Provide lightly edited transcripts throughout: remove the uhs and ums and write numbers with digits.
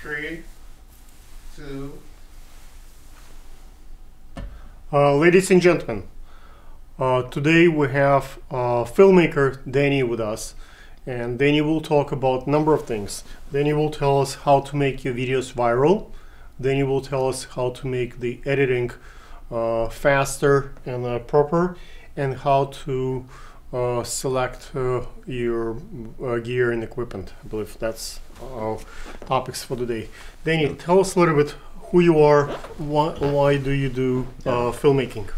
Three, two. Ladies and gentlemen, today we have filmmaker Danny with us, and Danny will talk about a number of things. Danny will tell us how to make your videos viral. Danny will tell us how to make the editing faster and proper, and how to select your gear and equipment. I believe that's our topics for today. Danny, tell us a little bit who you are, why do you do filmmaking?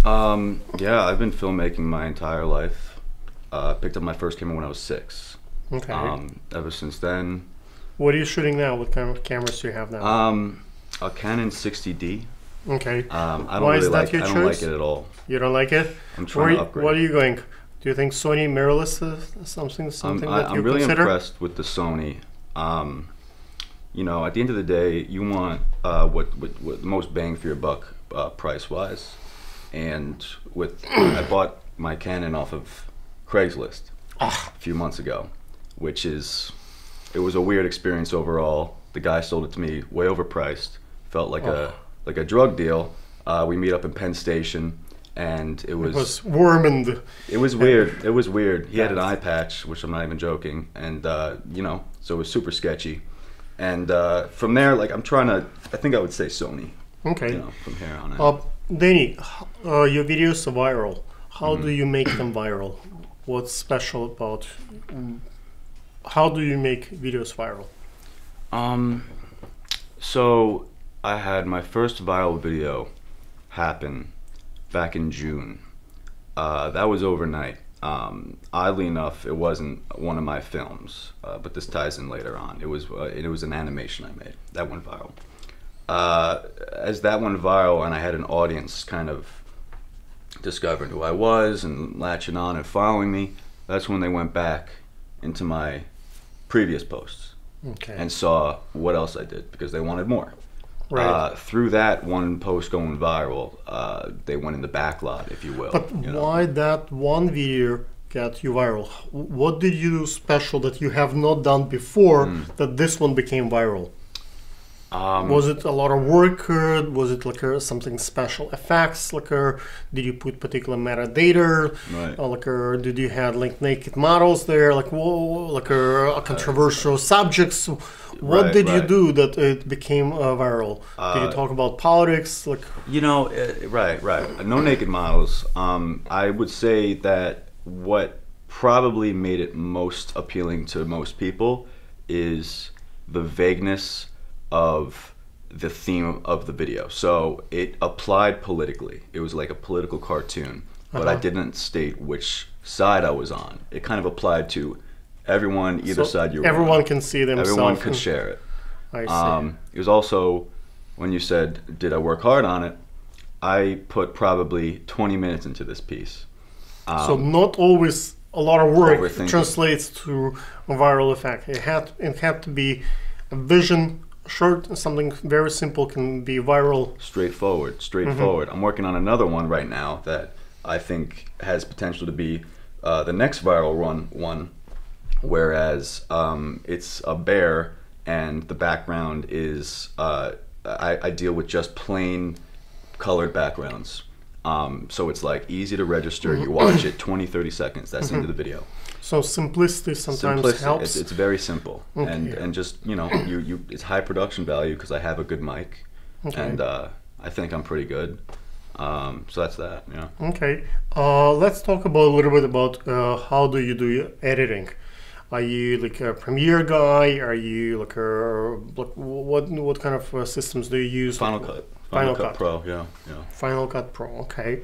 Yeah, I've been filmmaking my entire life. Picked up my first camera when I was 6. Okay. Ever since then. What are you shooting now? What kind of cameras do you have now? A Canon 60D. Okay. I don't Why really is that like. your I don't choice? like it at all. You don't like it? I'm trying to upgrade. What are you going? Do you think Sony mirrorless is something that you I'm really consider? impressed with the Sony. You know, at the end of the day, you want what the most bang for your buck price-wise. And I bought my Canon off of Craigslist a few months ago, it was a weird experience overall. The guy sold it to me way overpriced. Felt like a drug deal. We meet up in Penn Station, and it was warm and it was weird. It was weird. He had an eye patch, which I'm not even joking, and you know, so it was super sketchy. And from there, like I think I would say Sony. Okay. You know, from here on out. Danny, your videos are viral. How do you make them viral? What's special about? How do you make videos viral? So I had my first viral video happen back in June. That was overnight. Oddly enough, it wasn't one of my films, but this ties in later on. It was an animation I made. That went viral. As that went viral and I had an audience kind of discovering who I was and latching on and following me, that's when they went back into my previous posts and saw what else I did, because they wanted more. Right. Through that one post going viral, they went in the backlot, if you will. But why that one video got you viral? What did you do special that you have not done before that this one became viral? Was it a lot of work? Was it like something special effects? Did you put particular metadata? Right. Did you have like naked models there? Controversial subjects? What did you do that it became viral? Did you talk about politics? You know, right. No naked models. I would say that what probably made it most appealing to most people is the vagueness of the theme of the video. So it applied politically. It was like a political cartoon, but I didn't state which side I was on. It kind of applied to everyone, either side you were on. Everyone can see themselves. Everyone could share it. I see. It was also, when you said, did I work hard on it? I put probably 20 minutes into this piece. So not always a lot of work Overthinking. translates to a viral effect. It had to be a vision. Short, something very simple can be viral. Straightforward. I'm working on another one right now that I think has potential to be the next viral one, whereas it's a bear and the background is, I deal with just plain colored backgrounds. So it's like easy to register, you watch it, 20-30 seconds, that's into the video. So simplicity sometimes helps. It's very simple, and just, you know, it's high production value because I have a good mic, and I think I'm pretty good. So that's that. Yeah. Okay. Let's talk about a little bit about how do you do your editing. Are you like a Premiere guy? Are you like what kind of systems do you use? Final Cut. Final Cut Cut Pro. Yeah. Final Cut Pro. Okay.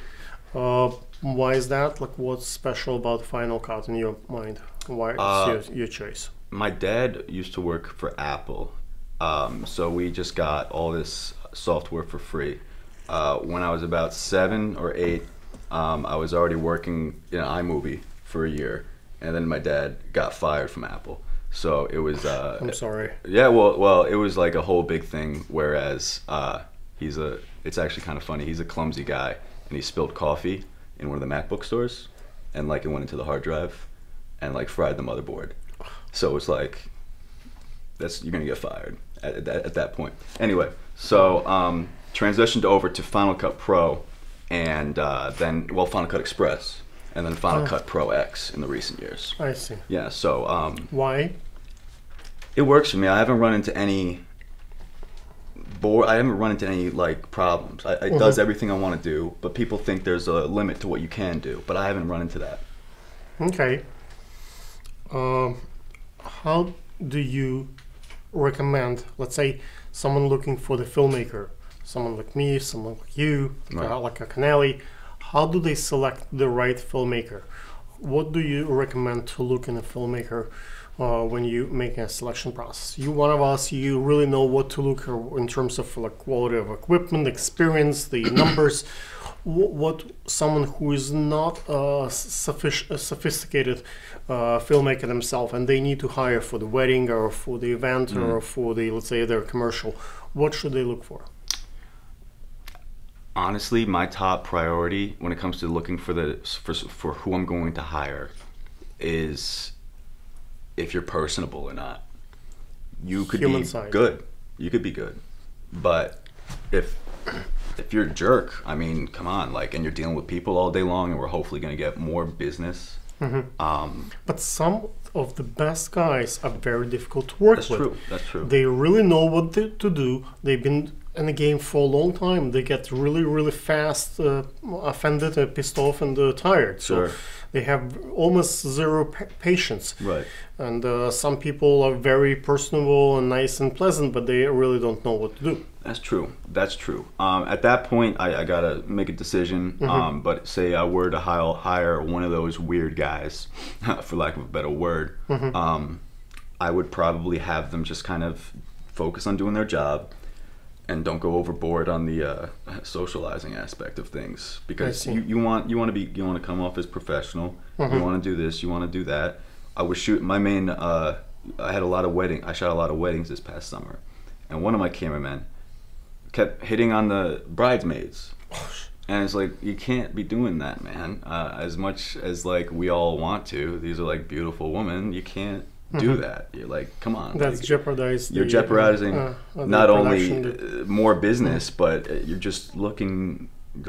Why is that? Like, what's special about Final Cut in your mind? Why it's your choice? My dad used to work for Apple, so we just got all this software for free. When I was about 7 or 8, I was already working in iMovie for a year, and then my dad got fired from Apple. So it was. I'm sorry. Yeah, well, it was like a whole big thing. Whereas it's actually kind of funny. He's a clumsy guy, and he spilled coffee in one of the MacBook stores, and like it went into the hard drive, and like fried the motherboard. So it was like, you're gonna get fired at that point. Anyway, so transitioned over to Final Cut Pro, and then Final Cut Express, and then Final Cut Pro X in the recent years. I see. Yeah. So Why? it works for me. I haven't run into any like problems. It does everything I want to do, but people think there's a limit to what you can do. But I haven't run into that. Okay. How do you recommend, let's say, someone looking for the filmmaker, someone like me, someone like you, Right. like a Canelli, how do they select the right filmmaker? What do you recommend to look in a filmmaker when you make a selection process? You one of us, you really know what to look in terms of like quality of equipment, experience, the numbers. What someone who is not a sophisticated filmmaker themselves, and they need to hire for the wedding or for the event or for the, let's say, their commercial, what should they look for? Honestly, my top priority when it comes to looking for who I'm going to hire is if you're personable or not. You could Human be side. good. You could be good, but if you're a jerk, I mean, come on, like, and you're dealing with people all day long, and we're hopefully going to get more business. But some of the best guys are very difficult to work That's with. true. That's true. They really know what to do. They've been in the game for a long time. They get really, really fast offended, pissed off, and tired. Sure. So they have almost zero patience. Right. And some people are very personable and nice and pleasant, but they really don't know what to do. That's true. That's true. At that point, I gotta make a decision. But say I were to hire one of those weird guys, for lack of a better word, I would probably have them just kind of focus on doing their job, and don't go overboard on the socializing aspect of things, because you want to come off as professional. You want to do this. You want to do that. I was shooting my main. I shot a lot of weddings this past summer, and one of my cameramen kept hitting on the bridesmaids, and it's like, you can't be doing that, man. As much as like we all want to, these are like beautiful women. You can't do that. You're like, come on. That's like, jeopardized. You're jeopardizing not only more business, but you're just looking. It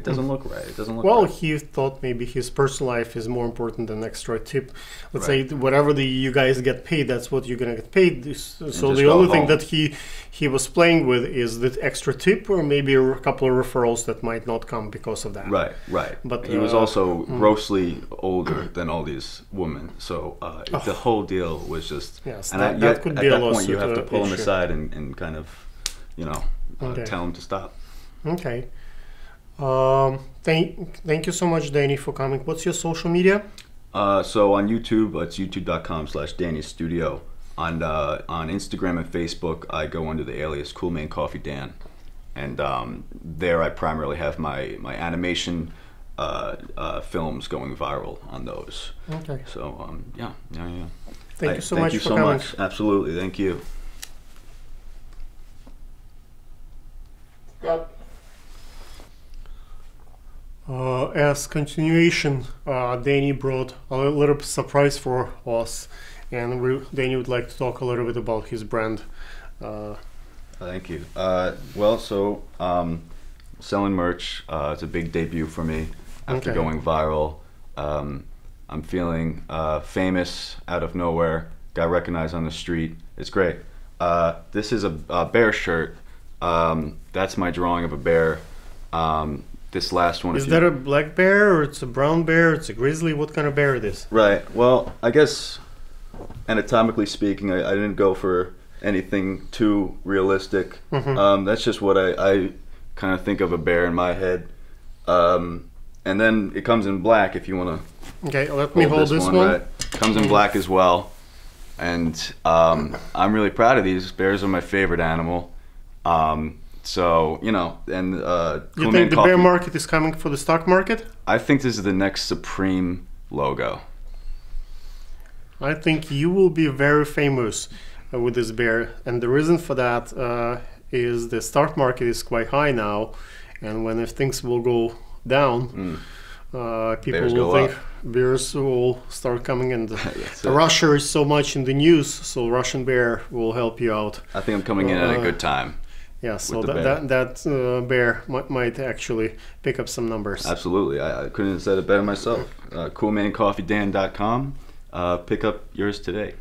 doesn't look right. It doesn't look well, right. he thought maybe his personal life is more important than extra tip. Let's Right. say whatever you guys get paid, that's what you're gonna get paid. So just the go only thing home. that he was playing with is the extra tip, or maybe a couple of referrals that might not come because of that. Right. But, he was also grossly older than all these women, so the whole deal was just. Yes, and that could be at a that point, you lawsuit, have to pull him issue. aside and kind of, Okay. tell him to stop. Okay. Thank you so much, Danny, for coming. What's your social media? So on YouTube, it's youtube.com/Danny Studio. On Instagram and Facebook, I go under the alias Cool Man Coffee Dan, and there I primarily have my animation films going viral on those. Okay. So yeah. Thank you so thank much you for so coming. much. Absolutely, thank you. As continuation, Danny brought a little surprise for us, and Danny would like to talk a little bit about his brand. Thank you. Selling merch. It's a big debut for me after Okay. going viral. I'm feeling famous out of nowhere. Got recognized on the street. It's great. This is a bear shirt. That's my drawing of a bear. This last one. Is that a black bear, or it's a brown bear? It's a grizzly. What kind of bear it is? Right. Well, I guess anatomically speaking, I didn't go for anything too realistic. That's just what I kind of think of a bear in my head. And then it comes in black if you want to. Okay, let me hold this one. Right. Comes in black as well. And I'm really proud of these. Bears are my favorite animal. So, and You Cool Man think the bear Coffee- market is coming for the stock market? I think this is the next Supreme logo. I think you will be very famous with this bear, and the reason for that is the stock market is quite high now, and when if things will go down, People Bears will go think up. bears will start coming, and That's it. Russia is so much in the news, so Russian bear will help you out. I think I'm coming in at a good time. Yeah, so the that bear might actually pick up some numbers. Absolutely. I couldn't have said it better myself. CoolManCoffeeDan.com. Pick up yours today.